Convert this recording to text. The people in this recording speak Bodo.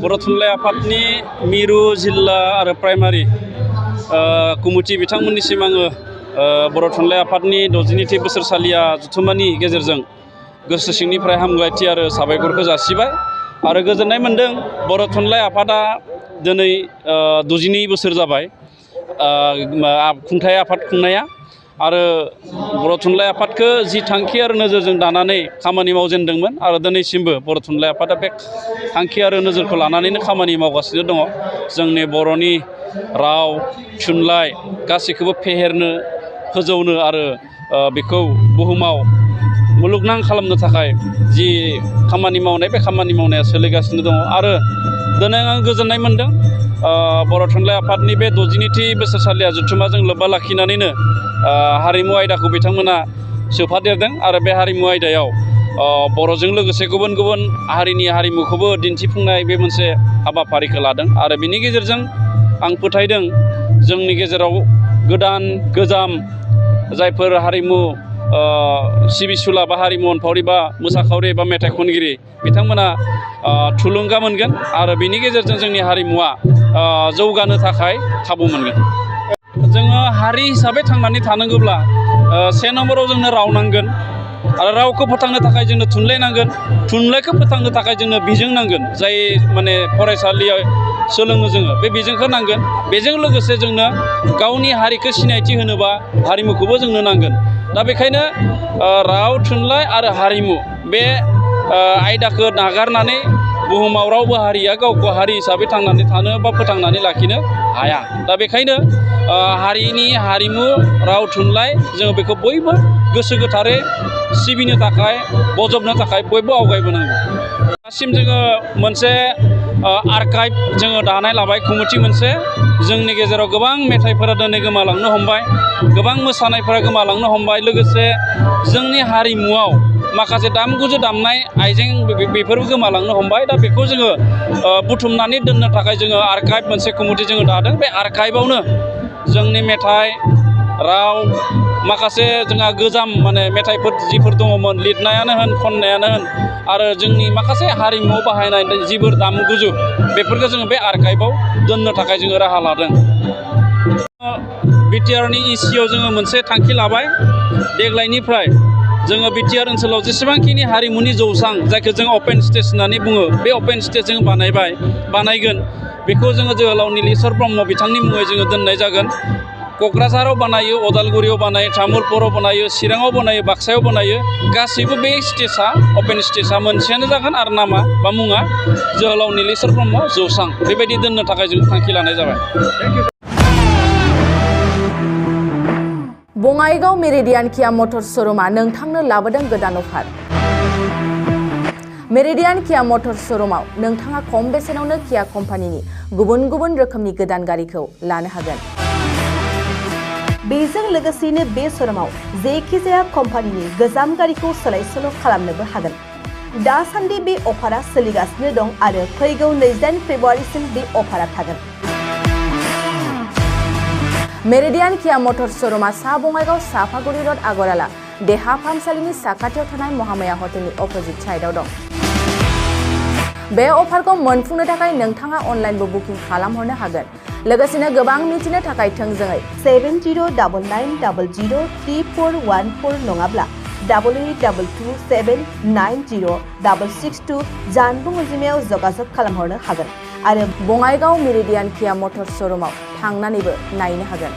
बर' थुनलाइ आफादनि मिरु जिल्ला आरो प्राइमारि कमिटि बिथांमोननिसिम आङो बर' थुनलाइ आफादनि 62थि बोसोरसालिया जथुम्मानि गेजेरजों गोसो सिंनिफ्राय हामलायथि आरो साबायखरखौ जासिबाय आरो गोजोननाय मोन्दों। बर' थुनलाइ आफादा दिनै 62 बोसोर जाबाय खुंथाय आफाद खुंनाया आरो बर' थुनलाइ आफादखौ जि थांखि आरो नोजोरजों दानानै खामानि मावजेनदोंमोन आरो दिनैसिमबो बर' थुनलाइ आफादा बे थांखि आरो नोजोरखौ लानानैनो खामानि मावगासिनो दङ। जोंनि बर'नि राव थुनलाइ गासैखौबो फेहेरनो फोजौनो आरो बेखौ बुहुमाव मुलुगनां खालामनो थाखाय जि खामानि मावनाय बे खामानि मावनाया सोलिगासिनो दङ आरो दिनै आं गोजोननाय मोन्दों। बर' थुनलाइ आफादनि बे 62थि बोसोरसालिया जथुम्माजों लोब्बा लाखिनानैनो हारिमु आयदाखौ बिथांमोना सोफादेरदों आरो बे हारिमु आयदायाव बर'जों लोगोसे गुबुन गुबुन हारिनि हारिमुखौबो दिन्थिफुंनाय बे मोनसे हाबाफारिखौ लादों आरो बिनि गेजेरजों आं फोथायदों जोंनि गेजेराव गोदान गोजाम जायफोर हारिमु सिबिसुला बा हारिमु अनफावरि बा मोसाखावरि बा मेथाइ खनगिरि बिथांमोना थुलुंगा मोनगोन आरो बिनि गेजेरजों जोंनि हारिमुवा जौगानो थाखाय खाबु मोनगोन। जोङो हारि हिसाबै थांनानै थानांगौब्ला से नम्बराव जोंनो राव नांगोन आरो रावखौ फोथांनो थाखाय जोंनो थुनलाइ नांगोन। थुनलाइखौ फोथांनो थाखाय जोंनो बिजों नांगोन जाय माने फरायसालियाव सोलोङो जोङो बे बिजोंखौ नांगोन। बेजों लोगोसे जोंनो गावनि हारिखौ सिनायथि होनोबा हारिमुखौबो जोंनो नांगोन। दा बेखायनो राव थुनलाइ आरो हारिमु बे आयदाखौ नागारनानै बुहुमाव रावबो हारिया गावखौ हारि हिसाबै थांनानै थानो बा फोथांनानै लाखिनो हाया। दा बेखायनो हारिनि हारिमु राव थुनलाइ जोङो बेखौ बयबो गोसो गोथारै सिबिनो थाखाय बजबनो थाखाय बयबो आवगायबोनांगौ। दासिम जोङो मोनसे आर्काइभ जोङो दानाय लाबाय कमिटि मोनसे। जोंनि गेजेराव गोबां मेथाइफोरा दिनै गोमालांनो हमबाय, गोबां मोसानायफोरा गोमालांनो हमबाय, लोगोसे जोंनि हारिमुआव माखासे दामजुजो दामनाय आइजें बेफोरबो गोमालांनो हमबाय। दा बेखौ जोङो बुथुमनानै दोननो थाखाय जोङो आर्काइभ मोनसे कमिटि जोङो दादों। बे आर्काइभआवनो जोंनि मेथाइ राव माखासे जोंहा गोजाम माने मेथाइफोर जिफोर दङमोन लिरनायानो होन खननायानो होन आरो जोंनि माखासे हारिमुआव बाहायनाय जिफोर दामजुजो बेफोरखौ जोङो बे आर्काइभआव दोननो थाखाय जोङो राहा लादों। बिटिआरनि इसिआव जोङो मोनसे थांखि लाबाय देग्लायनिफ्राय जोङो बिटिआर ओनसोलाव जेसेबांखिनि हारिमुनि जौसां जायखौ जों अपेन स्टेज होननानै बुङो बे अपेन स्टेज जों बानायगोन। बेखौ जोङो जोहोलाव नीलेश्वर ब्रह्म बिथांनि मुङै जोङो दोननाय जागोन। क'क्राझाराव बानायो, अदालगुरियाव बानायो, तामुलपुराव बानायो, चिराङाव बानायो, बाक्सायाव बानायो, गासैबो बे स्टेजआ अपेन स्टेजआ मोनसेयानो जागोन आरो नामा बा मुङा जोहोलाव नीलेश्वर ब्रह्म जौसां बेबायदि दोननो थाखाय जों थांखि लानाय जाबाय। बङाइगाव मेरिडियान किया मटर्स श'रुमा नोंथांनो लाबोदों गोदान अफार। मेरिडियान किया मटर्स श'रुमाव नोंथाङा खम बेसेनावनो किया कम्पानिनि गुबुन गुबुन रोखोमनि गोदान गारिखौ लानो हागोन। बेजों लोगोसेनो बे श'रुमाव जेखिजाया कम्पानिनि गोजाम गारिखौ सोलाय सोल' खालामनोबो हागोन। दासान्दि बे अफारा सोलिगासिनो दं आरो फैगौ 28 फेब्रुवारिसिम बे अफारा थागोन। मेरिडियान किया मटर्स श'रुमा सा बङाइगाव साफागुरि र'ड आगराला देहा फाहामसालिनि साखाथियाव थानाय महामाया हटेलनि अपोजिट साइडआव दं। बे अफारखौ मोनफुंनो थाखाय नोंथाङा अनलाइनबो बुकिं खालामहरनो हागोन। लोगोसेनो गोबां मिथिनो थाखाय थोंजोङै 7099003414 नङाब्ला 8822790662 जानबुं अनजिमायाव जगाजग खालामहरनो हागोन आरो बङाइगाव मेरिडियान किया मटर्स श'रुमाव थांनानैबो नायनो हागोन।